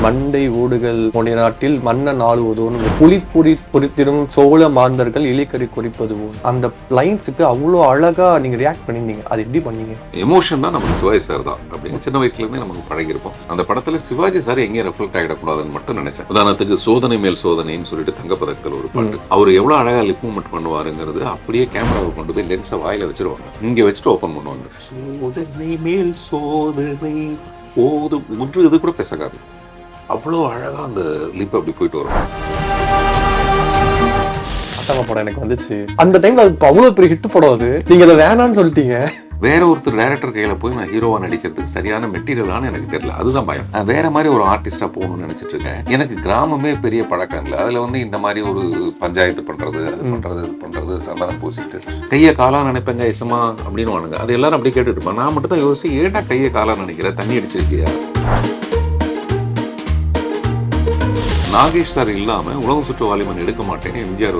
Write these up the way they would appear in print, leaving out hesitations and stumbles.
மண்டை ஓடுகள் போன்ற நாட்டில் மன்னன் ஆளுவதோன்னு புலி பொறித்திடும் சோழ மாந்தர்கள் இலைக்கறி குறிப்பது அந்த லைன்ஸுக்கு அவ்வளோ அழகா நீங்க ரியாக்ட் பண்ணியிருந்தீங்க. அது எப்படி பண்ணீங்க? எமோஷன் தான் நமக்கு சிவாஜி சார் தான் அப்படின்னு சின்ன வயசுல இருந்தே நமக்கு பழகிருப்போம். அந்த படத்துல சிவாஜி சார் எங்கேயும் ரெஃப்ளெக்ட் ஆகிடக்கூடாதுன்னு மட்டும் நினைச்சேன். உதாரணத்துக்கு சோதனை மேல் சோதனைன்னு சொல்லிட்டு தங்கப்பதக்கத்தில் ஒரு பாட்டு, அவர் எவ்வளவு அழகா லிப் மூவ்மெண்ட் பண்ணுவாருங்கிறது அப்படியே கேமராவை கொண்டு போய் லென்ஸை வாயில வச்சிருவாங்க, இங்க வச்சுட்டு ஓப்பன் பண்ணுவாங்க. சோதனை மேல் சோதனை போது ஒன்று இது கூட பேசக்காது, அவ்வளோ அழகா அந்த லிப் அப்படி போயிட்டு வரும். படம் எனக்கு வந்துச்சு அந்த டைம்ல, அவ்வளவு பெரிய ஹிட் படம் அது. நீங்க அதை வேணான்னு சொல்லிட்டீங்க. வேற ஒருத்தர் டைரக்டர் கையில போய் நான் ஹீரோவா நடிக்கிறதுக்கு சரியான மெட்டீரியலானு எனக்கு தெரியல, அதுதான் பயம். நான் வேற மாதிரி ஒரு ஆர்டிஸ்டா போகணும்னு நினைச்சிட்டு இருக்கேன். எனக்கு கிராமமே பெரிய பழக்கம் இல்லை, அதுல இந்த மாதிரி ஒரு பஞ்சாயத்து பண்றது, அது பண்றது, இது பண்றது, சந்தனம் பூசிட்டு கையை காலா நினைப்பேங்க இசமா அப்படின்னு வானுங்க. அது எல்லாரும் அப்படியே கேட்டுட்டு இருப்பேன். நான் மட்டும் தான் யோசிச்சு, ஏடா கையை காலா நினைக்கிற, தண்ணி அடிச்சிருக்கியா? நாகேஷ் சார் இல்லாம உலகம் சுற்று வாலிபன் எடுக்க மாட்டேன்னு எம்ஜிஆர்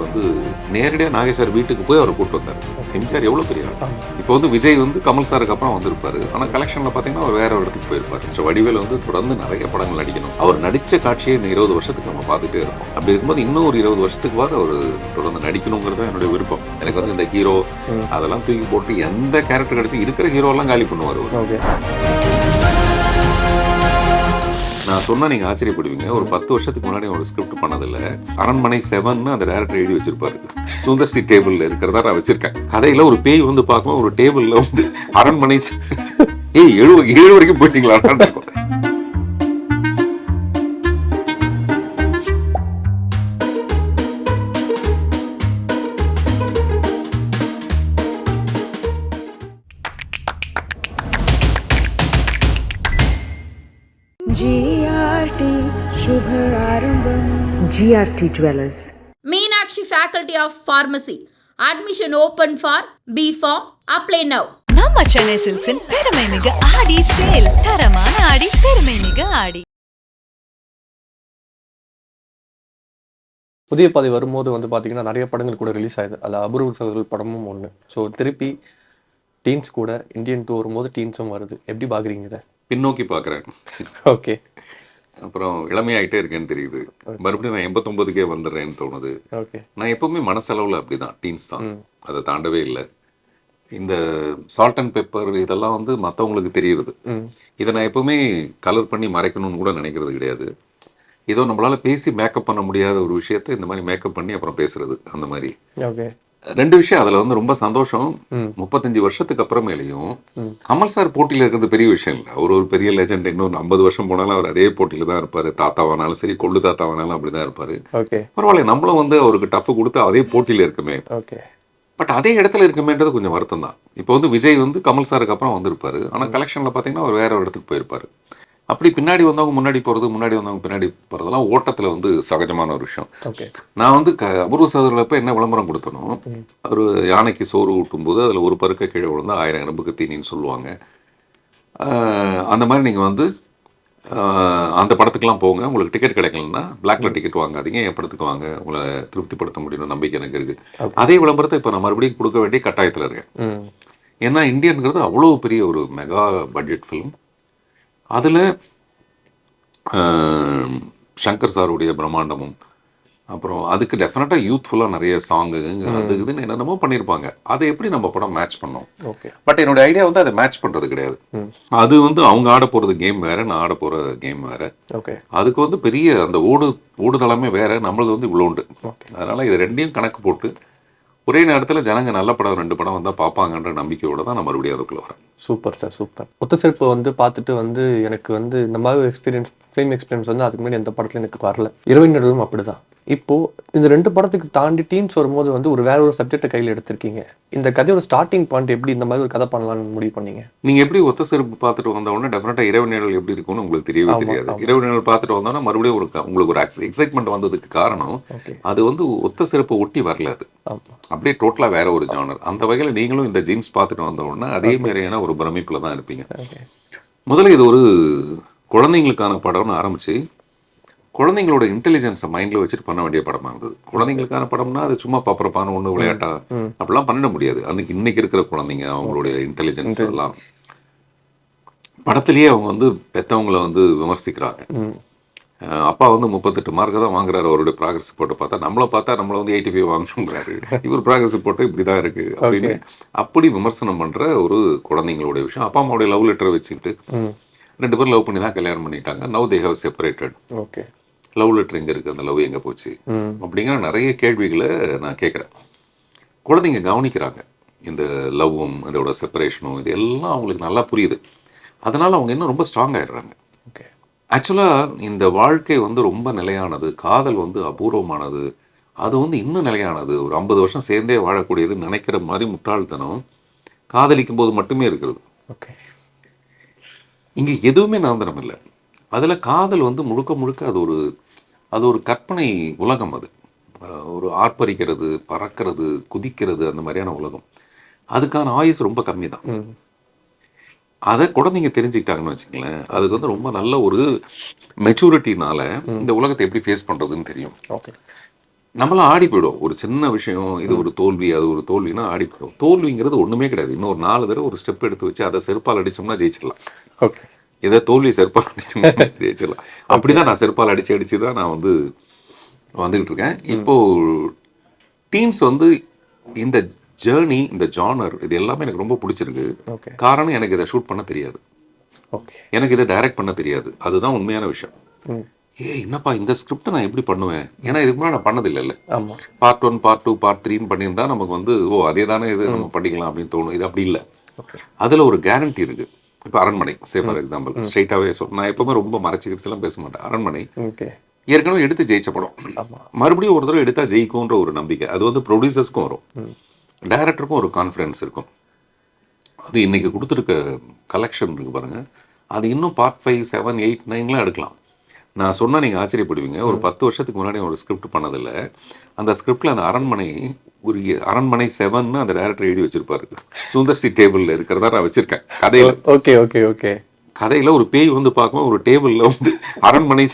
நேரடியா நாகேஷ் சார் வீட்டுக்கு போய் அவரை கூப்பிட்டு வந்தார். எம்ஜிஆர் எவ்வளவு பெரிய ஆள். இப்போ விஜய் கமல் சாருக்கு அப்புறம் வந்திருப்பாரு, ஆனா கலெக்ஷன்ல பாத்தீங்கன்னா அவர் வேற ஒரு இடத்துக்கு போயிருப்பாரு. வடிவேல் தொடர்ந்து நிறைய படங்கள் நடிக்கணும். அவர் நடிச்ச காட்சியை 20 வருஷத்துக்கு நம்ம பார்த்துட்டே இருக்கோம். அப்படி இருக்கும்போது இன்னும் ஒரு 20 வருஷத்துக்கு அவர் தொடர்ந்து நடிக்கணுங்கிறது என்னுடைய விருப்பம். எனக்கு இந்த ஹீரோ அதெல்லாம் தூக்கி போட்டு எந்த கேரக்டர் கிடைச்சி இருக்கிற ஹீரோ எல்லாம் காலி பண்ணுவார். நான் சொன்னா நீங்க ஆச்சரியப்படுவீங்க, ஒரு 10 வருஷத்துக்கு முன்னாடி ஒரு ஸ்கிரிப்ட் பண்ணதில்ல, அரண்மனை 7 அந்த டைரக்டர் எழுதி வச்சிருப்பாரு. சுந்தர் சி டேபிள்ல இருக்கிறதா நான் வச்சிருக்கேன். கதையில ஒரு பேய் பார்க்கும், ஒரு டேபிள்ல அரண்மனை 7 வரைக்கும் போயிட்டீங்களா? GRT Jewelers. Meenakshi Faculty of Pharmacy. Admission open for B.Pharm. Apply now. நம்ம சென்னை சில்க்ஸின் பெருமை மிக ஆடி சேல், தரமான ஆடி, பெருமை மிக ஆடி. புதிய பாதை வரும்போது பாத்தீங்கன்னா நிறைய படங்கள் கூட ரிலீஸ் ஆகுது. அதில் அபூர்வ சகோதரர்கள் படமும் ஒன்று. ஸோ திருப்பி டீன்ஸ் கூட இந்தியன் 2 வரும்போது டீன்ஸும் வருது. எப்படி பாக்குறீங்க இதை? பின்னோக்கி பாக்குறேன். ஓகே. அப்புறம் இளமையாயிட்டே இருக்கேன்னு தெரியுது. மறுபடியும் நான் 89க்கே வந்துடுறேன்னு தோணுது. நான் எப்பவுமே மனசளவுல அப்படிதான், டீன்ஸ் தான், அதை தாண்டவே இல்லை. இந்த சால்ட் அண்ட் பெப்பர் இதெல்லாம் மற்றவங்களுக்கு தெரியுது. இதை நான் எப்பவுமே கலர் பண்ணி மறைக்கணும்னு கூட நினைக்கிறது கிடையாது. ஏதோ நம்மளால பேசி மேக்கப் பண்ண முடியாத ஒரு விஷயத்த இந்த மாதிரி மேக்கப் பண்ணி அப்புறம் பேசுறது, அந்த மாதிரி. ரெண்டு விஷயம் அதுல ரொம்ப சந்தோஷம். 35 வருஷத்துக்கு அப்புறமேலையும் கமல் சார் போட்டியில இருக்கிறது பெரிய விஷயம் இல்லை. அவர் ஒரு பெரிய லெஜெண்ட். இன்னும் 50 வருஷம் போனாலும் அவர் அதே போட்டியில தான் இருப்பாரு. தாத்தாவானாலும் சரி, கொள்ளு தாத்தாவானாலும் அப்படிதான் இருப்பாரு. பரவாயில்ல, நம்மளும் அவருக்கு டஃப் கொடுத்து அதே போட்டியில இருக்குமே. பட் அதே இடத்துல இருக்குமேன்றது கொஞ்சம் வருத்தம் தான். இப்போ விஜய் கமல் சாருக்கு அப்புறம் வந்திருப்பாரு, ஆனா கலெக்ஷன்ல பாத்தீங்கன்னா அவர் வேற ஒரு இடத்துக்கு போயிருப்பாரு. அப்படி பின்னாடி வந்தவங்க முன்னாடி போறது, முன்னாடி வந்தவங்க பின்னாடி போறதெல்லாம் ஓட்டத்துல சகஜமான ஒரு விஷயம். நான் அபூர்வ சகோதரர்களப்ப என்ன விளம்பரம் கொடுத்தனும், ஒரு யானைக்கு சோறு ஊட்டும் போது அதுல ஒரு பருக்க கீழே விழுந்தா 1000 எறும்புக்கு தீனின்னு சொல்லுவாங்க. அந்த மாதிரி நீங்க அந்த படத்துக்குலாம் போங்க, உங்களுக்கு டிக்கெட் கிடைக்கலன்னா பிளாக்ல டிக்கெட் வாங்காதீங்க, என் படத்துக்கு வாங்க, உங்களை திருப்திப்படுத்த முடியும் நம்பிக்கை எனக்கு இருக்கு. அதே விளம்பரத்தை இப்போ நான் மறுபடியும் கொடுக்க வேண்டிய கட்டாயத்துல இருக்கேன். ஏன்னா இந்தியன்கிறது அவ்வளவு பெரிய ஒரு மெகா பட்ஜெட் ஃபிலிம். அதில் சங்கர் சாருடைய பிரம்மாண்டமும், அப்புறம் அதுக்கு டெஃபினட்டாக யூத்ஃபுல்லாக நிறைய சாங்கு அது இதுன்னு என்னென்னமோ பண்ணியிருப்பாங்க. அதை எப்படி நம்ம படம் மேட்ச் பண்ணோம். பட் என்னோட ஐடியா அதை மேட்ச் பண்ணுறது கிடையாது. அது அவங்க ஆட போகிறது கேம் வேற, நான் ஆட போகிற கேம் வேற. அதுக்கு பெரிய அந்த ஓடுதளமே வேற, நம்மளது இவ்வளோ உண்டு. அதனால இது ரெண்டையும் கணக்கு போட்டு ஒரே நேரத்தில் ஜனங்க நல்ல படம் 2 படம் வந்தால் பார்ப்பாங்கன்ற நம்பிக்கையோட தான் நான் மறுபடியும் அதுக்குள்ள வரேன். Super sir, super. ஒத்தசெருப்பு பார்த்துட்டு எனக்கு இந்த மாதிரி ஒரு எக்ஸ்பீரியன்ஸ், ஃபிலிம் எக்ஸ்பீரியன்ஸ் அதுக்கு முன்னாடி எந்த படத்துல எனக்கு வரல. இரவினர்களும் அப்படிதான். இப்போ இந்த 2 படத்துக்கு தாண்டி டீம்ஸ் வரும்போது ஒரு வேற ஒரு சப்ஜெக்டை கையில் எடுத்திருக்கீங்க. இந்த கதையோட ஸ்டார்டிங் பாயிண்ட் எப்படி இந்த மாதிரி ஒரு கதை பண்ணலாம்னு முடிவு பண்ணீங்க? நீங்க எப்படி ஒத்தசெருப்பு பார்த்துட்டு வந்த உடனே டெஃபினட்டா இரவினர்கள் எப்படி இருக்கும்னு உங்களுக்கு தெரியவே தெரியாது. இரவினர்கள் பார்த்துட்டு வந்தோன்னா மறுபடியும் உங்களுக்கு ஒரு எக்ஸைட்மெண்ட் வந்ததுக்கு காரணம் அது ஒத்தசெருப்பை ஒட்டி வரல. அது அப்படியே டோட்டலா வேற ஒரு ஜானர். அந்த வகையில நீங்களும் இந்த ஜீன்ஸ் பார்த்துட்டு வந்த உடனே அதே மாதிரியான ஒரு பிரமிப்புல தான் இருப்பீங்க. முதல்ல இது ஒரு குழந்தைங்களுக்கான படம்னு ஆரம்பிச்சு குழந்தைங்களோட இன்டெலிஜென்ஸை மைண்ட்ல வச்சுட்டு பண்ண வேண்டிய படமா இருந்தது. குழந்தைங்களுக்கான படம்னா அது சும்மா பாப்பரப்பான ஒண்ணு விளையாட்டா அப்படிலாம் பண்ணிட முடியாது. அன்னைக்கு இன்னைக்கு இருக்கிற குழந்தைங்க அவங்களுடைய இன்டெலிஜென்ஸ் எல்லாம் படத்திலேயே அவங்க பெத்தவங்களை விமர்சிக்கிறாங்க. அப்பா வந்து 38 மார்க்கு தான் வாங்குறாரு அவருடைய ப்ராக்ரஸ் ரிப்போர்ட்டை பார்த்தா, நம்மளை பார்த்தா நம்மளை வந்து 85 வாங்கணுங்கிறாரு, இவர் ப்ராக்ரஸ் ரிப்போர்ட்டு இப்படி தான் இருக்குது அப்படின்னு அப்படி விமர்சனம் பண்ணுற ஒரு குழந்தைங்களுடைய விஷயம். அப்பா அம்மாவுடைய லவ் லெட்டரை வச்சுக்கிட்டு 2 பேரும் லவ் பண்ணி தான் கல்யாணம் பண்ணிட்டாங்க. Now they have separated. Okay, love letter எங்கே இருக்குது, அந்த லவ் எங்கே போச்சு அப்படிங்கிற நிறைய கேள்விகளை நான் கேட்குறேன். குழந்தைங்க கவனிக்கிறாங்க இந்த லவ்வும் இதோட செப்பரேஷனும், இது எல்லாம் அவங்களுக்கு நல்லா புரியுது. அதனால் அவங்க இன்னும் ரொம்ப ஸ்ட்ராங் ஆகிடுறாங்க. ஓகே, ஆக்சுவலாக இந்த வாழ்க்கை வந்து ரொம்ப நிலையானது, காதல் வந்து அபூர்வமானது, அது வந்து இன்னும் நிலையானது, ஒரு 50 வருஷம் சேர்ந்தே வாழக்கூடியதுன்னு நினைக்கிற மாதிரி முட்டாள்தனம் காதலிக்கும் போது மட்டுமே இருக்கிறது. ஓகே, இங்கே எதுவுமே நிரந்தரம் இல்லை. அதில் காதல் வந்து முழுக்க முழுக்க அது ஒரு கற்பனை உலகம். அது ஒரு ஆர்ப்பரிக்கிறது, பறக்கிறது, குதிக்கிறது, அந்த மாதிரியான உலகம். அதுக்கான ஆயுசு ரொம்ப கம்மி தான். அதை குழந்தைங்க தெரிஞ்சுக்கிட்டாங்கன்னு வச்சுக்கங்களேன், அதுக்கு வந்து ரொம்ப நல்ல ஒரு மெச்சூரிட்டினால இந்த உலகத்தை எப்படி ஃபேஸ் பண்ணுறதுன்னு தெரியும். ஓகே, நம்மளாம் ஆடி போயிடும். ஒரு சின்ன விஷயம், இது ஒரு தோல்வி, அது ஒரு தோல்வினா ஆடி போயிடும். தோல்விங்கிறது ஒன்றுமே கிடையாது. இன்னும் ஒரு 4 தடவை ஒரு ஸ்டெப் எடுத்து வச்சு அதை செருப்பால் அடிச்சோம்னா ஜெயிச்சிடலாம். ஓகே, ஏதோ தோல்வி செருப்பால் அடிச்சோம்னா ஜெயிச்சிடலாம். அப்படிதான் நான் செருப்பால் அடிச்சு தான் நான் வந்து வந்துகிட்டு இருக்கேன். இப்போ டீன்ஸ் வந்து இந்த ஜேர்னி, இந்த ஜானர், இது எல்லாமே எனக்கு ரொம்ப பிடிச்சிருக்கு. ஓகே, காரணம் எனக்கு இதை ஷூட் பண்ண தெரியாது, ஓகே, எனக்கு இதை டைரக்ட் பண்ண தெரியாது. அதுதான் உண்மையான விஷயம். என்னப்பா இந்த ஸ்கிரிப்ட் நான் எப்படி பண்ணுவேன், ஏன்னா இதுக்கு முன்னாடி நான் பண்ணதில்லைல்ல. ஆமாம், பார்ட் 1, பார்ட் 2, பார்ட் 3ன்னு பண்ணியிருந்தா நமக்கு வந்து அதே தானே இது நம்ம பண்ணிக்கலாம் அப்படின்னு தோணும். இது அப்படி இல்லை. ஓகே, அதில் ஒரு கேரண்டி இருக்குது. இப்போ அரண்மனை ஃபார் எக்ஸாம்பிள் ஸ்ட்ரெயிட்டாகவே நான் எப்பவுமே ரொம்ப மறைச்சிக்கிட்டுலாம் பேச மாட்டேன். அரண்மனை ஓகே, ஏற்கனவே எடுத்து ஜெயிச்ச படம், மறுபடியும் ஒரு தடவை எடுத்தா ஜெயிக்கும்ன்ற ஒரு நம்பிக்கை அது வந்து ப்ரொடியூசர்ஸ்க்கும் வரும், டைரக்டருக்கும் ஒரு கான்ஃபிடன்ஸ் இருக்கும். அது இன்னைக்கு கொடுத்துருக்க கலெக்ஷன் இருக்கு பாருங்க, அது இன்னும் பார்ட் 5, 7, 8, 9லாம் எடுக்கலாம். நான் சொன்னால் நீங்கள் ஆச்சரியப்படுவீங்க. ஒரு 10 வருஷத்துக்கு முன்னாடி ஒரு ஸ்கிரிப்ட் பண்ணதில்லை. அந்த ஸ்கிரிப்டில் அந்த அரண்மனை 7ன்னு அந்த டைரக்டர் எழுதி வச்சிருப்பாரு. சுந்தர் சி டேபிளில் இருக்கிறதா நான் வச்சிருக்கேன் கதையில். Okay, okay, okay. கதையில் ஒரு பேய் வந்து பார்க்கும்போது ஒரு டேபிளில் வந்து அரண்மனை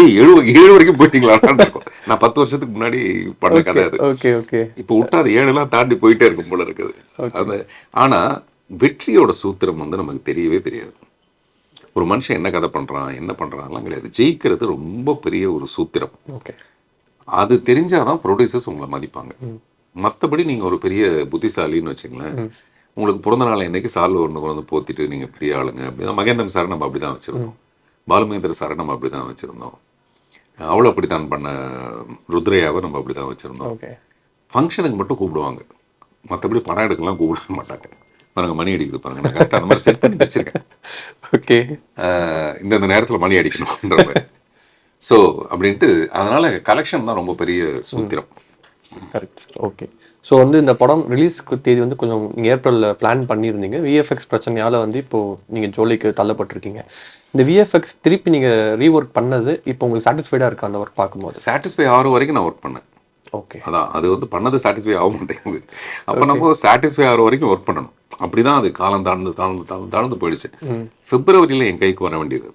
7 வரைக்கும் போயிட்டீங்களா இருக்கும். நான் 10 வருஷத்துக்கு முன்னாடி பண்ண கதை அது. Okay, okay. இப்போ விட்டா அது 7லாம் தாண்டி போயிட்டே இருக்கும் போல இருக்குது அது. ஆனால் வெற்றியோட சூத்திரம் வந்து நமக்கு தெரியவே தெரியாது. ஒரு மனுஷன் என்ன கதை பண்ணுறான், என்ன பண்ணுறாங்கலாம் கிடையாது. ஜெயிக்கிறது ரொம்ப பெரிய ஒரு சூத்திரம். ஓகே, அது தெரிஞ்சாதான் ப்ரொடியூசர்ஸ் உங்களை மதிப்பாங்க. மற்றபடி நீங்கள் ஒரு பெரிய புத்திசாலின்னு வச்சுங்களேன், உங்களுக்கு பிறந்த நாள் என்னைக்கு சால்வ ஒன்று வந்து போத்திட்டு நீங்கள் பெரிய ஆளுங்க அப்படின்னா, மகேந்திரன் சாரை நம்ம அப்படி தான் வச்சுருந்தோம், பாலுமகேந்திர சாரை நம்ம அப்படி தான் வச்சுருந்தோம், அவ்வளோ அப்படித்தான் பண்ண ருத்ரையாவை நம்ம அப்படி தான் வச்சுருந்தோம். ஓகே. ஃபங்க்ஷனுக்கு மட்டும் கூப்பிடுவாங்க, மற்றபடி படம் எடுக்கலாம் கூப்பிட மாட்டாங்க. பாருங்க மணி அடிக்குது பாருங்க, நான் கரெக்டாக அந்த மாதிரி செட் பண்ணி வச்சிருக்கேன். ஓகே, இந்த நேரத்தில் மணி அடிக்கணும்ன்ற மாதிரி. ஸோ அப்படின்ட்டு அதனால கலெக்ஷன் தான் ரொம்ப பெரிய சூத்திரம். Correct sir. ஓகே. ஸோ வந்து இந்த படம் ரிலீஸ்க்கு தேதி வந்து கொஞ்சம் நீங்கள் ஏப்ரலில் பிளான் பண்ணியிருந்தீங்க. விஎஃப்எக்ஸ் பிரச்சனையால் வந்து இப்போது நீங்கள் ஜோலிக்கு தள்ளப்பட்டிருக்கீங்க. இந்த விஎஃப்எக்ஸ் திருப்பி நீங்கள் ரீஒர்க் பண்ணது இப்போ உங்களுக்கு சாட்டிஸ்ஃபைடாக இருக்கா அந்த ஒர்க் பார்க்கும்போது? சாட்டிஸ்ஃபை ஆகிற வரைக்கும் நான் ஒர்க் பண்ணேன். ஓகே, அதான் அது வந்து பண்ணது சாட்டிஸ்ஃபை ஆக மாட்டேங்குது. அப்போ நம்ம சாட்டிஸ்ஃபை ஆகிற வரைக்கும் ஒர்க் பண்ணணும். அப்படி தான் அது காலம் தாழ்ந்து போயிடுச்சு. பிப்ரவரியில் என் கைக்கு வர வேண்டியது.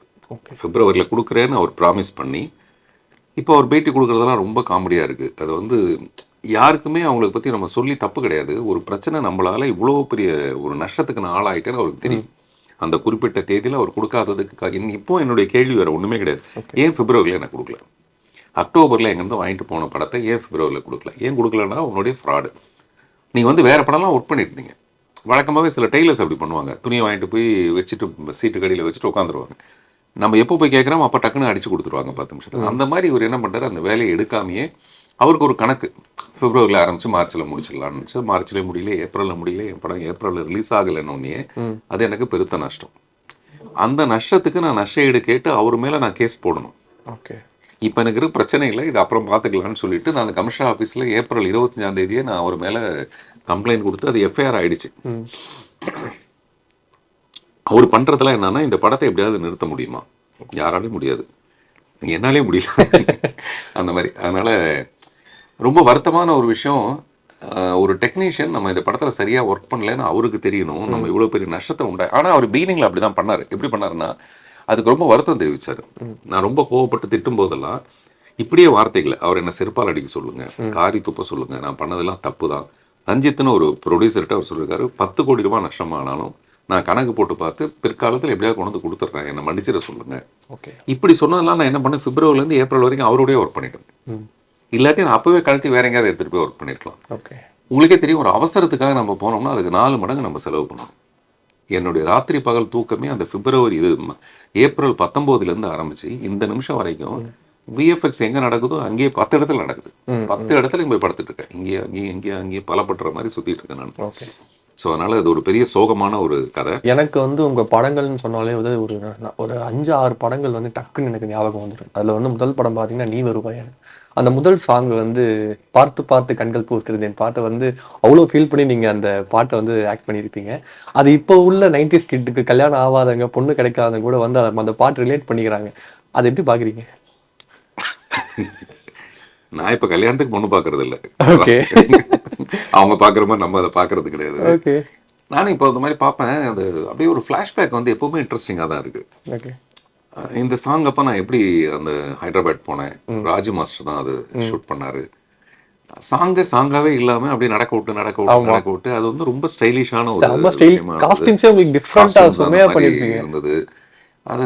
பிப்ரவரியில் கொடுக்குறேன்னு அவர் ப்ராமிஸ் பண்ணி இப்போ அவர் பேட்டி கொடுக்குறதெல்லாம் ரொம்ப காமெடியாக இருக்குது. அது வந்து யாருக்குமே அவங்களுக்கு பற்றி நம்ம சொல்லி தப்பு கிடையாது. ஒரு பிரச்சனை நம்மளால் இவ்வளோ பெரிய ஒரு நஷ்டத்துக்கு நான் ஆளாயிட்டேன்னு அவருக்கு தெரியும். அந்த குறிப்பிட்ட தேதியில் அவர் கொடுக்காததுக்கு இப்போ என்னுடைய கேள்வி வேறு ஒன்றுமே கிடையாது. ஏன் பிப்ரவரியில் எனக்கு கொடுக்கல? அக்டோபரில் எங்கேருந்து வாங்கிட்டு போன படத்தை ஏன் பிப்ரவரியில் கொடுக்கல? ஏன் கொடுக்கலன்னா உன்னுடைய ஃப்ராடு. நீங்கள் வந்து வேறு படம்லாம் ஒர்க் பண்ணியிருந்தீங்க. வழக்கமாகவே சில டெய்லர்ஸ் அப்படி பண்ணுவாங்க, துணியை வாங்கிட்டு போய் வச்சுட்டு சீட்டு கடியில் வச்சுட்டு உட்காந்துருவாங்க. நம்ம எப்போ போய் கேட்குறோம் அப்போ டக்குன்னு அடிச்சு கொடுத்துருவாங்க 10 நிமிஷத்தில். அந்த மாதிரி இவர் என்ன பண்ணுறாரு, அந்த வேலையை எடுக்காமையே அவருக்கு ஒரு கணக்கு, பிப்ரவரியில் ஆரம்பித்து மார்ச்சில் முடிச்சிடலான்னு. மார்ச்லேயே முடியல, ஏப்ரலில் முடியல, என் படம் ஏப்ரலில் ரிலீஸ் ஆகலைன்னொன்னே அது எனக்கு பெருத்த நஷ்டம். அந்த நஷ்டத்துக்கு நான் நஷ்ட ஈடு கேட்டு அவர் மேலே நான் கேஸ் போடணும். ஓகே. இப்போ எனக்கு இருக்க பிரச்சனை இல்லை, இது அப்புறம் பார்த்துக்கலான்னு சொல்லிட்டு நான் கமிஷனர் ஆஃபீஸில் ஏப்ரல் 25ஆம் தேதியே நான் அவர் மேலே கம்ப்ளைண்ட் கொடுத்து அது எஃப்ஐஆர் ஆகிடுச்சு. அவர் பண்ணுறதுலாம் என்னன்னா, இந்த படத்தை எப்படியாவது நிறுத்த முடியுமா? யாராலையும் முடியாது, என்னாலே முடியல அந்த மாதிரி. அதனால் ரொம்ப வருத்தமான ஒரு விஷயம். ஒரு டெக்னீஷியன் நம்ம இந்த படத்தில் சரியாக ஒர்க் பண்ணலன்னு அவருக்கு தெரியணும். நம்ம இவ்வளோ பெரிய நஷ்டத்தை ஆனால் அவர் பிகினிங்கில் அப்படி தான் பண்ணார். எப்படி பண்ணாருன்னா, அதுக்கு ரொம்ப வருத்தம் தெரிவித்தார். நான் ரொம்ப கோவப்பட்டு திட்டும் போதெல்லாம் இப்படியே வார்த்தைகளை, அவர் என்ன செருப்பால் அடிக்க சொல்லுங்கள், காரி துப்ப சொல்லுங்கள், நான் பண்ணதெல்லாம் தப்பு தான். ரஞ்சித்னு ஒரு ப்ரொடியூசர்கிட்ட அவர் சொல்லியிருக்காரு, 10 கோடி ரூபாய் நஷ்டமானாலும் நான் கணக்கு போட்டு பார்த்து பிற்காலத்தில் எப்படியாவது கொண்டு வந்து கொடுத்துட்றேன், என்னை மன்னிச்சிட சொல்லுங்க. ஓகே. இப்படி சொன்னதெல்லாம் நான் என்ன பண்ணேன், பிப்ரவரிலேருந்து ஏப்ரல் வரைக்கும் அவரோடய ஒர்க் பண்ணிட்டேன். இல்லாட்டி நான் அப்போவே கழட்டி வேற எங்கேயாவது எடுத்துகிட்டு போய் ஒர்க் பண்ணியிருக்கலாம். ஓகே. உங்களுக்கே தெரியும், ஒரு அவசரத்துக்காக நம்ம போனோம்னா அதுக்கு 4 மடங்கு நம்ம செலவு பண்ணணும். என்னுடைய ராத்திரி பகல் தூக்கமே அந்த பிப்ரவரி ஏப்ரல் 19 ஆரம்பிச்சு இந்த நிமிஷம் வரைக்கும் விஎஃப்எக்ஸ் எங்க நடக்குதோ அங்கேயே 10 இடத்துல நடக்குது. 10 இடத்துல போய் படுத்துட்டு இருக்கேன். இங்கேயே பலப்படுற மாதிரி சுத்திட்டு இருக்கேன் நான். ஸோ அதனால இது ஒரு பெரிய சோகமான ஒரு கதை. எனக்கு உங்க படங்கள்னு சொன்னாலே ஒரு 5-6 படங்கள் டக்குன்னு எனக்கு ஞாபகம் வந்துடும். அதுல முதல் படம் பார்த்தீங்கன்னா நீ வருவாய். அந்த முதல் சாங் பார்த்து பார்த்து கண்கள் பூத்திருந்தேன் பாட்டை அவ்வளோ ஃபீல் பண்ணி நீங்க அந்த பாட்டை ஆக்ட் பண்ணியிருப்பீங்க. அது இப்போ உள்ள 90s கிட்டுக்கு கல்யாணம் ஆகாதவங்க, பொண்ணு கிடைக்காதவங்க கூட அந்த பாட்டு ரிலேட் பண்ணிக்கிறாங்க. அதை எப்படி பாக்குறீங்க? நான் இப்ப கல்யாணத்துக்கு பொண்ணு பாக்குறது இல்லை. ஓகே. அவங்க பாக்குற மாதிரி நம்ம அதை பாக்குறது கிடையாது. ஓகே. நானும் இப்போ இந்த மாதிரி பார்ப்பேன். அது அப்படியே ஒரு ஃப்ளாஷ்பேக் எப்பவுமே இன்ட்ரெஸ்டிங்காக தான் இருக்கு. ஓகே. இந்த சாங் அப்போ நான் எப்படி அந்த ஹைதராபாத் போனேன், ராஜு மாஸ்டர் தான் அது ஷூட் பண்ணாரு. சாங்காவே இல்லாம அப்படியே நடக்க விட்டு அது ரொம்ப ஸ்டைலிஷான இருந்தது. அது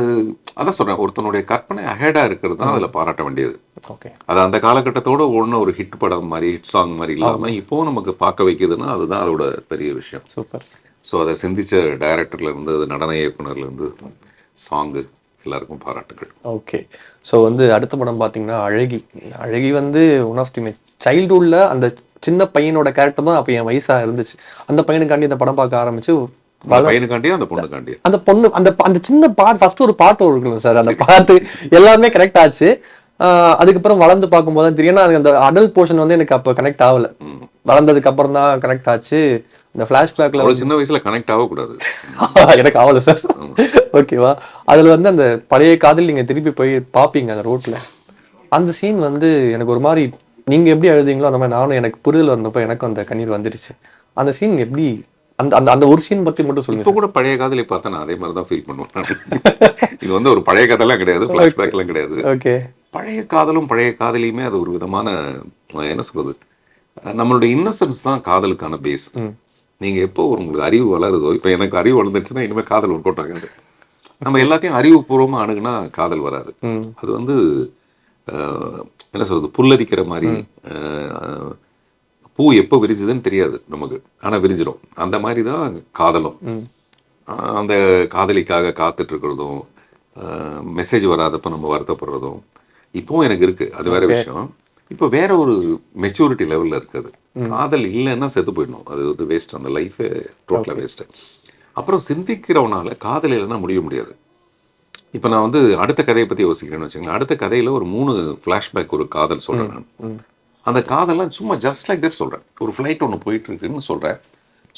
அதான் சொல்றேன், ஒருத்தனுடைய கற்பனை அஹெடா இருக்கிறது தான் அதுல பாராட்ட வேண்டியது. அது அந்த காலகட்டத்தோட ஒன்று ஒரு ஹிட் படம் மாதிரி, ஹிட் சாங் மாதிரி இல்லாம இப்போ நமக்கு பார்க்க வைக்குதுன்னா அதுதான் அதோட பெரிய விஷயம். சூப்பர். ஸோ அதை சிந்திச்ச டைரக்டர்ல இருந்து, நடன இயக்குனர்ல இருந்து, சாங்கு எல்லாருக்கும் பாராட்டுகள். ஓகே. ஸோ அடுத்த படம் பார்த்தீங்கன்னா அழகி ஒன் ஆஃப் தி சைல்டுஹுட்ல அந்த சின்ன பையனோட கேரக்டர் தான் அப்போ என் வயசா இருந்துச்சு. அந்த பையனுக்காண்டி இந்த படம் பார்க்க ஆரம்பிச்சு, பையனுக்காண்டியா அந்த பொண்ணுக்காண்டியா, அந்த பொண்ணு அந்த சின்ன பாட்டு ஃபர்ஸ்ட் ஒரு பாட்டு இருக்கணும் சார். அந்த பாட்டு எல்லாமே கனெக்ட் ஆச்சு. அதுக்கப்புறம் வளர்ந்து பார்க்கும்போது தான் தெரியும். அந்த அடல்ட் போர்ஷன் எனக்கு அப்போ கனெக்ட் ஆகல. வளர்ந்ததுக்கு அப்புறம் தான் கனெக்ட் ஆச்சு. இந்த ஃபிளாஷ்பேக்ல சின்ன வயசுல கனெக்ட் ஆகக்கூடாது. எனக்கு ஆகல சார். ஓகேவா? அதுல அந்த பழைய காதல் நீங்க திருப்பி போய் பாப்பீங்க அந்த ரோட்ல. அந்த சீன் எனக்கு ஒரு மாதிரி, நீங்க எப்படி எழுதுங்களோ அந்த மாதிரி நானும், எனக்கு புரிதல் வந்தப்போ எனக்கும் அந்த கண்ணீர் வந்துருச்சு. அந்த சீன் எப்படி, அந்த அந்த ஒரு சீன் பத்தி மட்டும் சொல்லுங்க. இப்போ கூட பழைய காதலை பார்த்தா நான் அதே மாதிரி தான் ஃபீல் பண்ணுவேன். இது ஒரு பழைய கதைலாம் கிடையாது, ஃபிளாஷ்பேக்லாம் கிடையாது. ஓகே. பழைய காதலும் பழைய காதலியுமே அது ஒரு விதமான, என்ன சொல்றது, நம்மளுடைய இன்னசென்ஸ் தான் காதலுக்கான பேஸ். நீங்க எப்போ உங்களுக்கு அறிவு வளருதோ, இப்போ எனக்கு அறிவு வளர்ந்துருச்சுன்னா இனிமேல் காதல் ஒர்க் அவுட் ஆகாது. நம்ம எல்லாத்தையும் அறிவுபூர்வமாக அணுகுனா காதல் வராது. அது என்ன சொல்றது, புல்லரிக்கிற மாதிரி, பூ எப்போ விரிஞ்சுதுன்னு தெரியாது நமக்கு, ஆனால் விரிஞ்சிடும். அந்த மாதிரி தான் காதலும். அந்த காதலிக்காக காத்துட்டு இருக்கிறதும், மெசேஜ் வராதப்போ நம்ம வருத்தப்படுறதும் இப்போவும் எனக்கு இருக்கு. அது வேற விஷயம். இப்போ வேற ஒரு மெச்சூரிட்டி லெவலில் இருக்குது. காதல் இல்லைன்னா செத்து போயிடணும், அது வேஸ்ட், அந்த லைஃபே டோட்டலாக வேஸ்ட்டு. அப்புறம் சிந்திக்கிறவனால காதல் இல்லைன்னா முடிய முடியாது. இப்போ நான் அடுத்த கதையை பற்றி யோசிக்கிறேன்னு வச்சுங்களேன். அடுத்த கதையில் ஒரு 3 ஃப்ளாஷ்பேக் ஒரு காதல் சொல்கிறேன் நான். அந்த காதெல்லாம் சும்மா ஜஸ்ட் லைக் தட் சொல்கிறேன். ஒரு ஃப்ளைட் ஒன்று போயிட்டு இருக்குன்னு சொல்கிறேன்.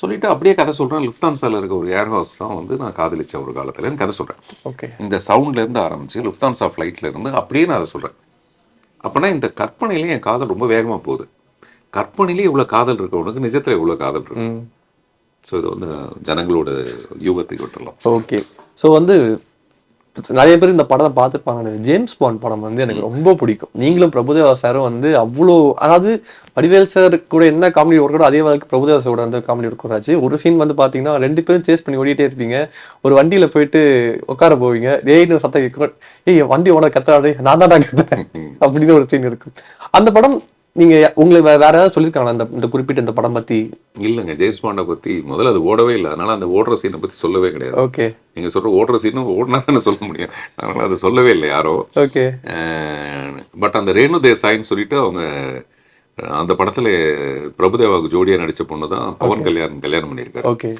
சொல்லிட்டு அப்படியே கதை சொல்கிறேன். லுஃப்தான்சாவில் இருக்க ஒரு ஏர் ஹவுஸ் தான் நான் காதலிச்சேன் ஒரு காலத்துலன்னு கதை சொல்கிறேன். ஓகே. இந்த சவுண்ட்லேருந்து ஆரம்பிச்சு லுஃப்தான்சா ஃப்ளைட்ல இருந்து அப்படியே நான் அதை சொல்கிறேன். அப்போனா இந்த கற்பனையிலே என் காதல் ரொம்ப வேகமாக போகுது. கற்பனையிலே இவ்வளோ காதல் இருக்கவனுக்கு நிஜத்தில் இவ்வளோ காதல் இருக்கு. ஸோ இது ஜனங்களோட யூகத்தை விட்டுலாம். ஓகே. ஸோ நிறைய பேர் இந்த படத்தை பார்த்துருப்பாங்க. ஜேம்ஸ் பாண்ட் படம் எனக்கு ரொம்ப பிடிக்கும். நீங்களும் பிரபுதேவா சாரும் அவ்வளோ, அதாவது வடிவேல் சார் கூட என்ன காமெடி ஒர்க் அதே மாதிரி பிரபுதேவா சாரோட காமெடி ஒர்க் ஆச்சு. ஒரு சீன் பார்த்தீங்கன்னா 2 பேரும் சேஸ் பண்ணி ஓடிட்டே இருப்பீங்க. ஒரு வண்டியில போயிட்டு உட்கார போவீங்க. ஏன்னு சத்தம் கேட்கும், ஏய் வண்டி உனக்கு கத்துறாடே, நான் தான் கத்துறேன் அப்படின்னு ஒரு சீன் இருக்கும். அந்த படம் நீங்க உங்களுக்கு வேற ஏதாவது சொல்லியிருக்காங்களா இந்த குறிப்பிட்ட இந்த படம் பத்தி? இல்லைங்க, ஜேம்ஸ் பாண்டை பத்தி முதல்ல அது ஓடவே இல்லை. அதனால அந்த ஓடுற சீனை பத்தி சொல்லவே கிடையாது. ஓகே. நீங்க சொல்ற ஓடுற சீனும் ஓடினா தானே சொல்ல முடியும். அதனால அதை சொல்லவே இல்லை யாரோ. ஓகே. பட் அந்த ரேணு தேசாய்ன்னு சொல்லிட்டு அவங்க அந்த படத்துல பிரபுதேவாவுக்கு ஜோடியா நடிச்ச பொண்ணு தான் பவன் கல்யாணம் பண்ணியிருக்காரு. ஓகே.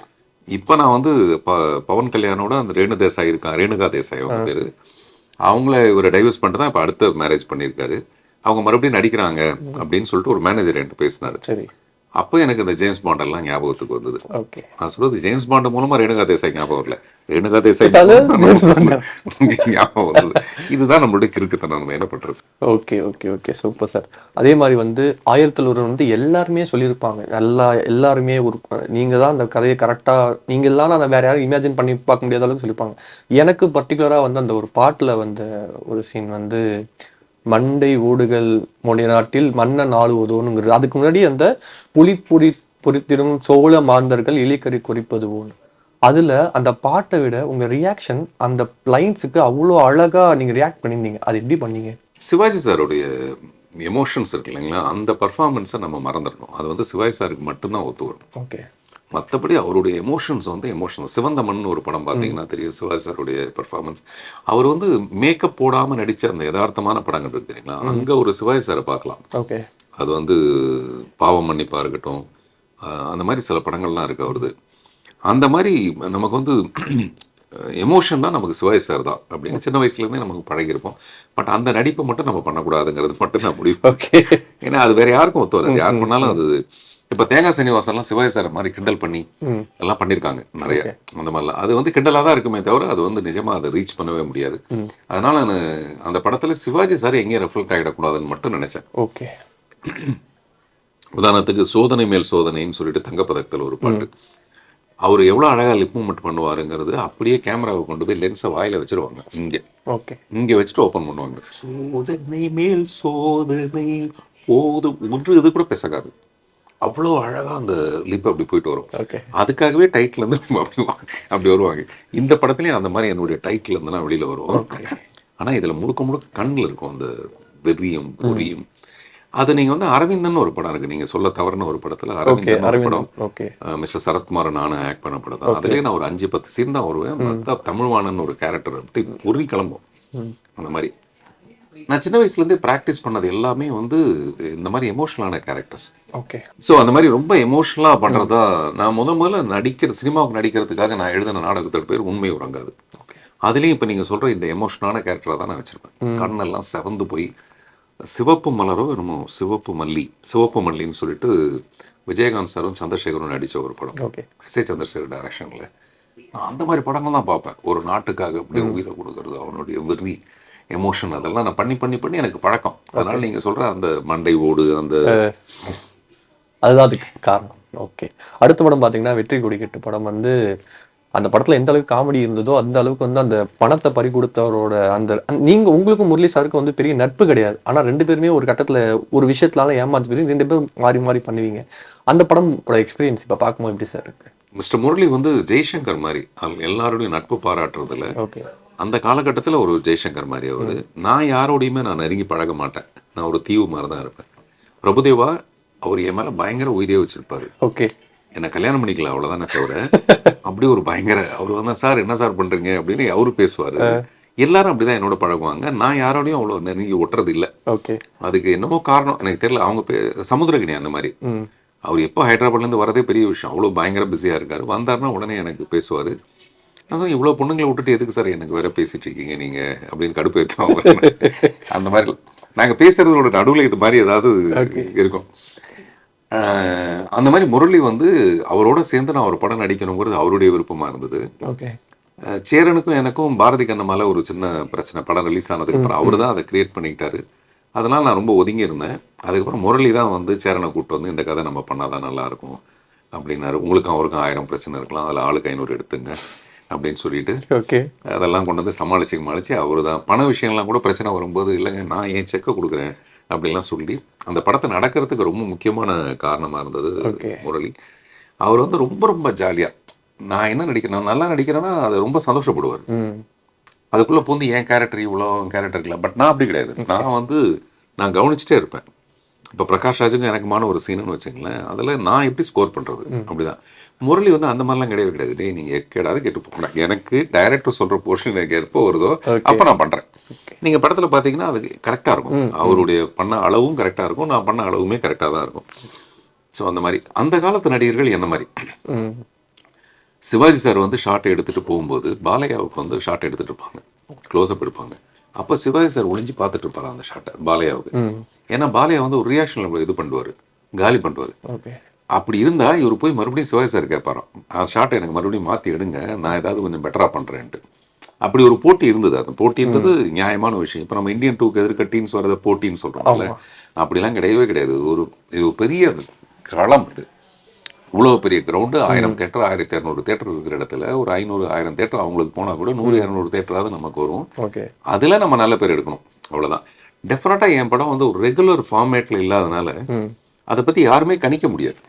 இப்போ நான் பவன் கல்யாணோட அந்த ரேணு தேசாய் இருக்கான், ரேணுகா தேசாய் அவங்க பேரு. அவங்கள இவர் டைவர்ஸ் பண்ணிட்டு தான் இப்போ அடுத்த மேரேஜ் பண்ணியிருக்காரு. அவங்க மறுபடியும் நடிக்கிறாங்க அப்படின்னு சொல்லிட்டு ஒரு மேனேஜர் என்கிட்ட பேசினாரு. சரி. அப்போ எனக்கு இந்த ஜேம்ஸ் பாண்ட் எல்லாம் ஞாபகத்துக்கு வந்தது. ஓகே. நான் சொல்றது ஜேம்ஸ் பாண்ட் மூலமா ரேணுகா தேசாய் ஞாபகம் வரல, ரேணுகா தேசாய் ஞாபகம் வந்தது. இதுதான் நம்மளுடைய கிறுக்குத்தனம், நம்ம என்ன பண்றது. Okay okay okay super sir. அதே மாதிரி ஆயிரத்தில் ஒருவன் எல்லாருமே சொல்லியிருப்பாங்க. எல்லாருமே நீங்க தான் அந்த கதையை கரெக்டா, நீங்க எல்லாம் அதை வேற யாரும் இமேஜின் பண்ணி பார்க்க முடியாத அளவுக்கு சொல்லியிருப்பாங்க. எனக்கு பர்டிகுலரா அந்த ஒரு பாட்டுல ஒரு சீன் மண்டை ஓடுகள் மொழி நாட்டில் மன்னன் ஆளுவதோனுங்கிறது. அதுக்கு முன்னாடி அந்த புலி பொறித்திடும் சோழ மாந்தர்கள் இலிக்கறி குறிப்பது போல் அதுல அந்த பாட்டை விட உங்க ரியாக்ஷன் அந்த லைன்ஸுக்கு அவ்வளோ அழகா நீங்க ரியாக்ட் பண்ணியிருந்தீங்க. அது எப்படி பண்ணீங்க? சிவாஜி சாருடைய எமோஷன்ஸ் இருக்கு இல்லைங்களா, அந்த பர்ஃபார்மன்ஸை நம்ம மறந்துடணும். அது வந்து சிவாஜி சாருக்கு மட்டும்தான் ஒத்து வரும். ஓகே. மற்றபடி அவருடைய எமோஷன்ஸ் வந்து எமோஷனல். சிவந்த மண் ஒரு படம் பார்த்தீங்கன்னா தெரியும் சிவாஜி சாருடைய பர்ஃபார்மன்ஸ். அவர் வந்து மேக்கப் போடாமல் நடித்த அந்த யதார்த்தமான படங்கள் இருக்கு தெரியுங்களா, அங்கே ஒரு சிவாஜி சாரை பார்க்கலாம். ஓகே. அது வந்து பாவம் மன்னிப்பா இருக்கட்டும், அந்த மாதிரி சில படங்கள்லாம் இருக்கு அவருது. அந்த மாதிரி நமக்கு வந்து எமோஷன்னா நமக்கு சிவாஜி சார் தான் அப்படின்னு சின்ன வயசுலேருந்தே நமக்கு பழகிருப்போம். பட் அந்த நடிப்பை மட்டும் நம்ம பண்ணக்கூடாதுங்கிறது மட்டும் தான் முடிவு. ஓகே. ஏன்னா அது வேற யாருக்கும் ஒத்து வராது. யார் பண்ணாலும் அது இப்போ தேங்காய் சீனிவாசன்லாம் சிவாஜி சார் மாதிரி கிண்டல் பண்ணி எல்லாம் பண்ணியிருக்காங்க நிறைய. அந்த மாதிரிலாம் அது வந்து கிண்டலாக தான் இருக்குமே தவிர அது வந்து நிஜமாக அதை ரீச் பண்ணவே முடியாது. அதனால நான் அந்த படத்தில் சிவாஜி சார் எங்கேயும் ரெஃப்ளெக்ட் ஆகிடக்கூடாதுன்னு மட்டும் நினைச்சேன். ஓகே. உதாரணத்துக்கு சோதனை மேல் சோதனைன்னு சொல்லிட்டு தங்கப்பதக்கத்தில் ஒரு பாட்டு, அவர் எவ்வளோ அழகாக லிப் மூவ்மெண்ட் பண்ணுவாருங்கிறது அப்படியே கேமராவை கொண்டு போய் லென்ஸை வாயில வச்சிருவாங்க. ஓகே. இங்கே வச்சுட்டு ஓப்பன் பண்ணுவாங்க. சோதனை மேல் சோதனை போது ஒன்று இது கூட பேசக்காது, அவ்வளோ அழகாக அந்த லிப் அப்படி போயிட்டு வரும். அதுக்காகவே டைட்டில் இருந்து அப்படி வருவாங்க. இந்த படத்துலையும் அந்த மாதிரி என்னுடைய டைட்டில் இருந்து நான் வெளியில் வருவோம். ஆனால் இதில் முழுக்க முழுக்க கண்ணில் இருக்கும் அந்த வெறியும் பொரியும். அது நீங்கள் வந்து அரவிந்தன் ஒரு படம் இருக்குது, நீங்கள் சொல்ல தவறுன ஒரு படத்தில் அரவிந்தன் படம், மிஸ்டர் சரத்குமார் நானும் ஆக்ட் பண்ண படம் தான். அதுலேயே நான் ஒரு 5-10 சீன் தான் வருவேன். மற்ற தமிழ்வாணன் ஒரு கேரக்டர் அப்படி பொறி கிளம்பும். அந்த மாதிரி நான் சின்ன வயசுலேருந்தே ப்ராக்டிஸ் பண்ணது எல்லாமே வந்து இந்த மாதிரி எமோஷனலான கேரக்டர்ஸ். ஓகே. ஸோ அந்த மாதிரி ரொம்ப எமோஷனலாக பண்ணுறதா நான் முதல்ல சினிமாவுக்கு நடிக்கிறதுக்காக நான் எழுதின நாடகத்தோட பேர் உண்மை உறங்காது. அதுலேயும் இப்போ நீங்கள் சொல்கிற இந்த எமோஷனான கேரக்டராக தான் நான் வச்சுருப்பேன். கண்ணெல்லாம் செவந்து போய் சிவப்பு மலரோ என்னமோ சிவப்பு மல்லின்னு சொல்லிட்டு விஜயகாந்த் சாரும் சந்திரசேகரும் நடித்த ஒரு படம். எஸ்.ஏ. சந்திரசேகர் டைரக்ஷனில். நான் அந்த மாதிரி படங்கள் தான் பார்ப்பேன். ஒரு நாட்டுக்காக அப்படியே உயிரை கொடுக்கறது, அவனுடைய வெறி எமோஷன், அதெல்லாம் நான் பண்ணி எனக்கு பழக்கம். அதனால் நீங்கள் சொல்கிற அந்த மண்டை ஓடு அந்த அதுதான் அதுக்கு காரணம். ஓகே. அடுத்த படம் பார்த்தீங்கன்னா வெற்றி கொடி கட்டு படம் வந்து அந்த படத்தில் எந்த அளவுக்கு காமெடி இருந்ததோ அந்த அளவுக்கு வந்து அந்த பணத்தை பறி கொடுத்தவரோட அந்த நீங்கள் உங்களுக்கும் முரளி சாருக்கு வந்து பெரிய நட்பு கிடையாது. ஆனால் 2 பேருமே ஒரு கட்டத்தில் ஒரு விஷயத்தினால ஏமாந்து போய் 2 பேரும் மாறி பண்ணுவீங்க. அந்த படமோட எக்ஸ்பீரியன்ஸ் இப்போ பார்க்கும்போது எப்படி சார் இருக்கு? மிஸ்டர் முரளி வந்து ஜெய்சங்கர் மாதிரி எல்லாரோடையும் நட்பு பாராட்டுறதுல ஓகே. அந்த காலகட்டத்தில் ஒரு ஜெய்சங்கர் மாதிரி அவர். நான் யாரோடையுமே நான் நெருங்கி பழக மாட்டேன். நான் ஒரு தீவு மாதிரி தான் இருப்பேன். பிரபுதேவா அவர் என் மேலே பயங்கர உயிரே வச்சிருப்பாரு. ஓகே. என்னை கல்யாணம் பண்ணிக்கல அவ்வளோதானே தவிர அப்படி ஒரு பயங்கர அவர் வந்து சார் என்ன சார் பண்ணுறீங்க அப்படின்னு அவரு பேசுவார். எல்லாரும் அப்படிதான் என்னோட பழகுவாங்க. நான் யாரோடையும் அவ்வளோ நெருங்கி ஒட்டுறது இல்லை. ஓகே. அதுக்கு என்னமோ காரணம் எனக்கு தெரியல. அவங்க சமுத்திரகினி அந்த மாதிரி. அவர் எப்போ ஹைதராபாத்லேருந்து வரதே பெரிய விஷயம். அவ்வளோ பயங்கர பிஸியாக இருக்கார். வந்தாருன்னா உடனே எனக்கு பேசுவார். நான் இவ்வளோ பொண்ணுங்களை விட்டுட்டு எதுக்கு சார் எனக்கு வேற பேசிட்டு இருக்கீங்க நீங்கள் அப்படின்னு கடுப்பு ஏற்றுவாங்க. அந்த மாதிரி நாங்கள் பேசுறதோட நடுவில் இது மாதிரி ஏதாவது இருக்கும். அந்த மாதிரி முரளி வந்து அவரோட சேர்ந்து நான் ஒரு படம் நடிக்கணுங்கிறது அவருடைய விருப்பமாக இருந்தது. ஓகே. சேரனுக்கும் எனக்கும் பாரதி கண்ணம்மால ஒரு சின்ன பிரச்சனை. படம் ரிலீஸ் ஆனதுக்கு அப்புறம் அவர் தான் அதை கிரியேட் பண்ணிக்கிட்டாரு. அதனால் நான் ரொம்ப ஒதுங்கி இருந்தேன். அதுக்கப்புறம் முரளி தான் வந்து சேரனை கூப்பிட்டு வந்து இந்த கதை நம்ம பண்ணாதான் நல்லாயிருக்கும் அப்படின்னாரு. உங்களுக்கும் அவருக்கும் 1000 பிரச்சனை இருக்கலாம், அதில் ஆளுக்கு 500 எடுத்துங்க அப்படின்னு சொல்லிட்டு ஓகே. அதெல்லாம் கொண்டு வந்து சமாளிச்சு அவர் தான் பண விஷயம்லாம் கூட பிரச்சனை வரும்போது இல்லைங்க நான் ஏன் செக்கை கொடுக்குறேன் அப்படின்லாம் சொல்லி அந்த படத்தை நடக்கிறதுக்கு ரொம்ப முக்கியமான காரணமாக இருந்தது முரளி. அவர் வந்து ரொம்ப ரொம்ப ஜாலியாக நான் என்ன நடிக்கிறேன், நான் நல்லா நடிக்கிறேன்னா அதை ரொம்ப சந்தோஷப்படுவார். அதுக்குள்ளே பூந்து என் கேரக்டர் இவ்வளோ கேரக்டர் இல்லை. பட் நான் அப்படி கிடையாது. நான் கவனிச்சுட்டே இருப்பேன். இப்போ பிரகாஷ் ராஜுக்கும் எனக்குமான ஒரு சீனுன்னு வச்சுங்களேன், அதில் நான் எப்படி ஸ்கோர் பண்ணுறது அப்படிதான். முரளி வந்து அந்த மாதிரிலாம் கிடையாது. டேய் நீங்கள் கேடாது கேட்டு போகணும், எனக்கு டைரக்டர் சொல்கிற போர்ஷன் எனக்கு எப்போ வருதோ அப்போ நான் பண்ணுறேன். நீங்கள் படத்தில் பார்த்தீங்கன்னா அது கரெக்டாக இருக்கும். அவருடைய பண்ண அளவும் கரெக்டாக இருக்கும், நான் பண்ண அளவுமே கரெக்டாக தான் இருக்கும். ஸோ அந்த மாதிரி அந்த காலத்து நடிகர்கள் என்ன மாதிரி சிவாஜி சார் வந்து ஷார்ட் எடுத்துகிட்டு போகும்போது பாலையாவுக்கு வந்து ஷார்ட் எடுத்துகிட்டு இருப்பாங்க, க்ளோஸ்அப் எடுப்பாங்க. அப்போ சிவாஜி சார் ஒளிஞ்சு பார்த்துட்டு இருப்பாரு அந்த ஷார்ட்டை பாலையாவுக்கு. ஏன்னா பாலையா வந்து ஒரு ரியாக்ஷனில் இது பண்ணுவார், காலி பண்ணுவார். அப்படி இருந்தால் இவர் போய் மறுபடியும் சிவாஜி சார் கேட்பாராம், அந்த ஷார்ட்டை எனக்கு மறுபடியும் மாற்றி எடுங்க, நான் ஏதாவது கொஞ்சம் பெட்டராக பண்ணுறேன்ட்டு. அப்படி ஒரு போட்டி இருந்தது. அந்த போட்டின்றது நியாயமான விஷயம். இப்போ நம்ம இந்தியன் 2க்கு எதிர்க்க டீம்ஸ் வரத போட்டின்னு சொல்கிறோம்ல, அப்படிலாம் கிடையவே கிடையாது. இது பெரிய களம். இது இவ்வளோ பெரிய கிரவுண்டு, 1000 தேட்டர் 1200 தேட்டர் இருக்கிற இடத்துல ஒரு 500-1000 தேட்டர் அவங்களுக்கு போனால் கூட 100-200 தேட்டராவது நமக்கு வரும். அதில் நம்ம நல்ல பேர் எடுக்கணும், அவ்வளோதான். டெஃபினட்டாக என் படம் வந்து ஒரு ரெகுலர் ஃபார்மேட்டில் இல்லாதனால அதை பற்றி யாருமே கணிக்க முடியாது.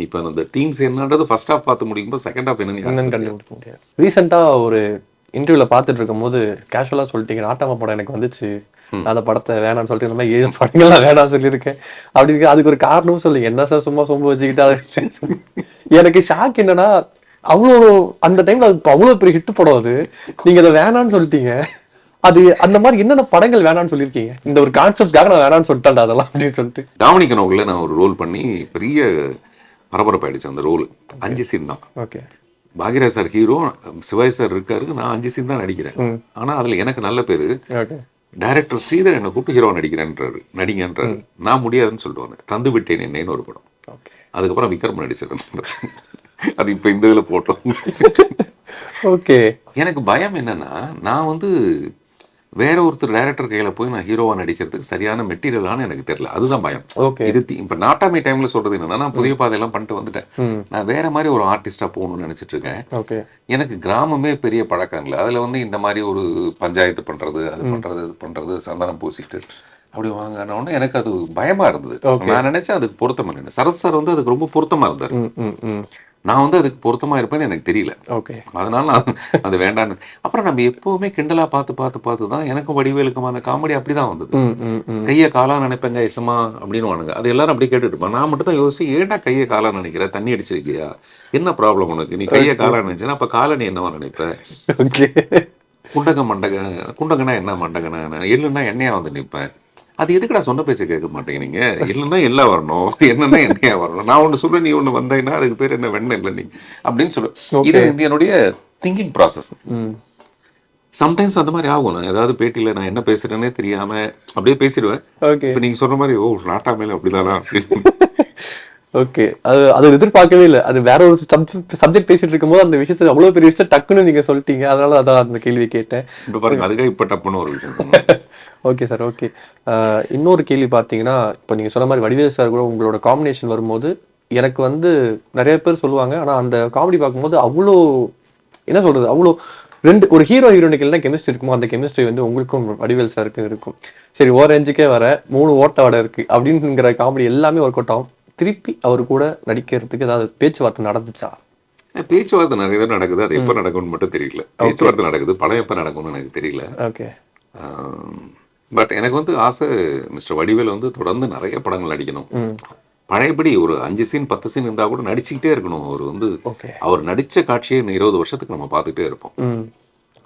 இப்போ அந்த டீம்ஸ் என்னன்றது ஃபர்ஸ்ட் ஹாஃப் பார்த்து முடிக்கும்போது செகண்ட் ஹாஃப் என்னன்னு கண்டுபிடிக்க முடியாது. ரீசெண்டாக ஒரு இன்டர்வியூவில் பார்த்துட்டு இருக்கும்போது கேஷுவலாக சொல்லிட்டீங்க, நாட்டாம படம் எனக்கு வந்துச்சு, அந்த படத்தை வேணாம்னு சொல்லிட்டு இந்த மாதிரி 7 படங்கள்லாம் வேணாம்னு சொல்லியிருக்கேன் அப்படி இருக்கு. அதுக்கு ஒரு காரணமும் சொல்லுங்க, என்ன சார் சும்மா சொம்ப வச்சுக்கிட்டு அது எனக்கு ஷாக் என்னன்னா, அவ்வளோ அந்த டைம்ல அது அவ்வளோ பெரிய ஹிட் படம் அது, நீங்க அதை வேணான்னு சொல்லிட்டீங்க. அது அந்த மாதிரி என்னென்ன படங்கள் வேணான்னு சொல்லியிருக்கீங்க? இந்த ஒரு கான்செப்டாக நான் வேணான்னு சொல்லிட்டேன் அதெல்லாம் அப்படின்னு சொல்லிட்டு. டாமினிக் நோவில் நான் ஒரு ரோல் பண்ணி பெரிய பரபரப்பாயிடுச்சு. அந்த ரோல் 5 சீன் தான். Okay. Bhagyaraj sir hero, Sivaji sir இருக்காரு, நான் 5 சீன் தான் நடிக்கிறேன். ஆனா அதுல எனக்கு நல்ல பேரு. டைரக்டர் ஸ்ரீதர் என்னை கூப்பிட்டு ஹீரோ நடிங்கன்றாரு. நான் முடியாதுன்னு சொல்லிட்டு வந்தேன். தந்து விட்டேன் என்னன்னு ஒரு படம். அதுக்கப்புறம் விக்ரம் நடிச்சிருக்கேன். அது இப்ப இந்த இதுல போட்டோம். ஓகே. எனக்கு பயம் என்னன்னா, நான் வந்து வேற ஒருத்தர் டைரக்டர் கையில போய் நான் ஹீரோவா நடிக்கிறதுக்கு சரியான மெட்டீரியலான்னு எனக்கு தெரியல. அதுதான் பயம். இது இப்ப நாட்டாமை டைம்ல சொல்றது என்னன்னா, நான் புதிய பாதையெல்லாம் பண்ணிட்டு வந்துட்டேன். நான் வேற மாதிரி ஒரு ஆர்டிஸ்டா போகணும்னு நினைச்சிட்டு இருக்கேன். எனக்கு கிராமமே பெரிய பழக்கம் இல்லை. அதுல வந்து இந்த மாதிரி ஒரு பஞ்சாயத்து பண்றது, அது பண்றது, இது பண்றது, சந்தனம் பூசிட்டு அப்படி வாங்கினோடனே எனக்கு அது பயமா இருந்தது. நான் நினைச்சேன் அதுக்கு பொருத்தமா இல்லை. சரத் சார் வந்து அதுக்கு ரொம்ப பொருத்தமா இருந்தாரு. நான் வந்து அதுக்கு பொருத்தமா இருப்பேன்னு எனக்கு தெரியல. அதனால நான் அது வேண்டான்னு. அப்புறம் நம்ம எப்பவுமே கிண்டலா பார்த்து தான் எனக்கும் வடிவேலுக்கும் அந்த காமெடி அப்படிதான் வந்தது. கையை காலா நினைப்பேங்க எசமா அப்படின்னு வானுங்க. அது எல்லாரும் அப்படி கேட்டுட்டு இருப்பேன். நான் மட்டும் தான் யோசிச்சு, ஏன்டா கையை காலா நினைக்கிற, தண்ணி அடிச்சிருக்கியா, என்ன ப்ராப்ளம் உனக்கு, நீ கையை காலா நினைச்சேன்னா அப்ப காலை நீ என்னவா நினைப்ப, குண்டகனா என்ன மண்டகனா, எள்ளுன்னா எண்ணெயா வந்து நிற்பேன். அது எதுக்குடா சொன்ன பேச்சை கேட்க மாட்டேங்கிறீங்க, இல்லைன்னா எல்லாம் வரணும், என்னன்னா எண்ணெயா வரணும், நான் ஒன்று சொல்ல நீ ஒன்று வந்தேன்னா அதுக்கு பேர் என்ன வெண்ணெய் இல்லை நீ அப்படின்னு சொல்லுவேன். இது என்னுடைய திங்கிங் ப்ராசஸ். சம்டைம்ஸ் அந்த மாதிரி ஆகும். நான் ஏதாவது பேட்டியில நான் என்ன பேசுறேன்னே தெரியாம அப்படியே பேசிடுவேன். இப்போ நீங்க சொல்ற மாதிரி ஓ நாட்டாமையில அப்படிதானா அப்படின்னு. ஓகே. அது எதிர்பார்க்கவே இல்லை. அது வேற ஒரு சப்ஜெக்ட் பேசிட்டு இருக்கும்போது அந்த விஷயத்தை அவ்வளோ பெரிய விஷயம் டக்குன்னு நீங்க சொல்லிட்டீங்க. அதனால அதான் அந்த கேள்வி கேட்டேன். இப்போ பாருங்க, அதுக்காக இப்போ டப்புன்னு ஒரு விஷயம். Okay sir. ஓகே. இன்னொரு கேள்வி பார்த்தீங்கன்னா, இப்போ நீங்கள் சொன்ன மாதிரி வடிவேல் சார் கூட உங்களோட காம்பினேஷன் வரும்போது எனக்கு வந்து நிறைய பேர் சொல்லுவாங்க, ஆனால் அந்த காமெடி பார்க்கும்போது அவ்வளோ என்ன சொல்றது, அவ்வளோ ஒரு ஹீரோ ஹீரோனிக்கு என்ன கெமிஸ்ட்ரி இருக்குமோ அந்த கெமிஸ்ட்ரி வந்து உங்களுக்கும் வடிவேல் சாருக்கும் இருக்கும். சரி, ரேஞ்சுக்கே வர 3 ஓட்டோட இருக்கு அப்படிங்கிற காமெடி எல்லாமே ஒர்க் அவுட் ஆகும். திருப்பி அவர் கூட நடிக்கிறதுக்கு ஏதாவது பேச்சுவார்த்தை நடந்துச்சா? பேச்சுவார்த்தை நிறைய தான் நடக்குது. அது எப்போ நடக்கும்னு மட்டும் தெரியல. பேச்சுவார்த்தை நடக்குது, படம் எப்போ நடக்கும்னு எனக்கு தெரியல. ஓகே. பட் எனக்கு வந்து ஆசை, மிஸ்டர் வடிவேல் வந்து தொடர்ந்து நிறைய படங்கள் நடிக்கணும். பழையபடி ஒரு 5 சீன் 10 சீன் இருந்தா கூட நடிச்சுக்கிட்டே இருக்கணும். அவர் வந்து அவர் நடிச்ச காட்சியை 20 வருஷத்துக்கு நம்ம பார்த்துக்கிட்டே இருப்போம்.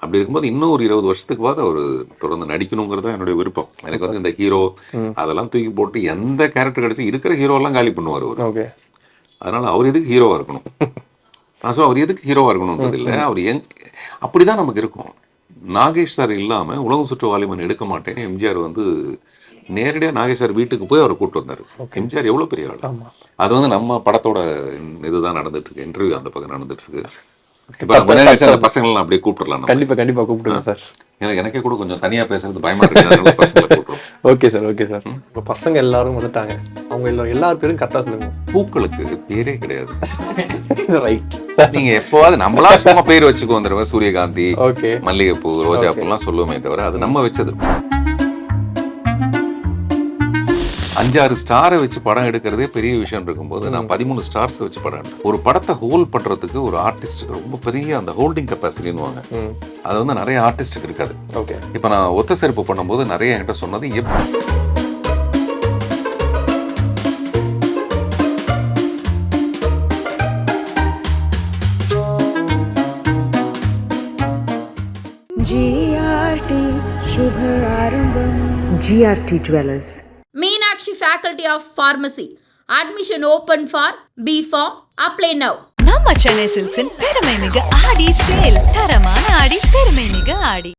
அப்படி இருக்கும்போது இன்னும் ஒரு 20 வருஷத்துக்கு பார்த்து அவர் தொடர்ந்து நடிக்கணுங்கிறது என்னுடைய விருப்பம். எனக்கு வந்து இந்த ஹீரோ அதெல்லாம் தூக்கி போட்டு எந்த கேரக்டர் கிடைச்சி இருக்கிற ஹீரோலாம் காலி பண்ணுவார் அவர். அதனால அவர் எதுக்கு ஹீரோவா இருக்கணும்? நான் சொல்ல அவர் எதுக்கு ஹீரோவா இருக்கணும்ன்றது இல்லை. அவர் அப்படிதான் நமக்கு இருக்கும். நாகேஷ் சார் இல்லாம உலகம் சுற்று வாலிபன் எடுக்க மாட்டேன்னு எம்ஜிஆர் வந்து நேரடியாக நாகேஷ் சார் வீட்டுக்கு போய் அவரை கூப்பிட்டு வந்தார். எம்ஜிஆர் எவ்வளோ பெரிய ஆள். அது வந்து நம்ம படத்தோட இதுதான் நடந்துட்டு இருக்கு. இன்டர்வியூ அந்த பக்கம் நடந்துட்டு இருக்கு. பசங்கள்லாம் அப்படியே கூப்பிடலாம். கண்டிப்பா கூப்பிடுங்க சார். எனக்கே கூட கொஞ்சம் தனியா பேசுறது பயமா இருக்கு. பசங்களை கூப்பிடுறோம். Okay sir. Okay sir. இப்போ பசங்க எல்லாரும் வந்துட்டாங்க. அவங்க எல்லாரும் பேரும் கரெக்டா சொல்லுங்க. பூக்களுக்கு பேரே கிடையாது. ரைட். நீங்க எப்போவாது நம்மளா சும்மா பேர் வச்சுக்கோ வந்துருவேன். சூரியகாந்தி, மல்லிகைப்பூ, ரோஜா பூலாம் சொல்லுவோமே தவிர அது நம்ம வச்சது. 5-6 ஸ்டாரை வச்சு படம் எடுக்கிறதே பெரிய விஷயம் இருக்கும்போது நான் 13 ஸ்டார்ஸ் வச்சு படம் எடுத்தேன். ஒரு படத்தை ஹோல்ட் பண்றதுக்கு ஒரு ஆர்டிஸ்டுக்கு ரொம்ப பெரிய அந்த ஹோல்டிங் கெப்பாசிட்டின்னு அது வந்து நிறைய ஆர்டிஸ்டுக்கு இருக்காது. இப்ப நான் ஒத்த செருப்பு பண்ணும்போது நிறைய என்கிட்ட சொன்னது GRT Jewelers. Meenakshi Faculty of Pharmacy. Admission open for B.Pharm. Apply now. நம்ம சென்னை சில்க்ஸின் பெருமை மிகு ஆடி சேல். தரமான ஆடி, பெருமை மிகு ஆடி.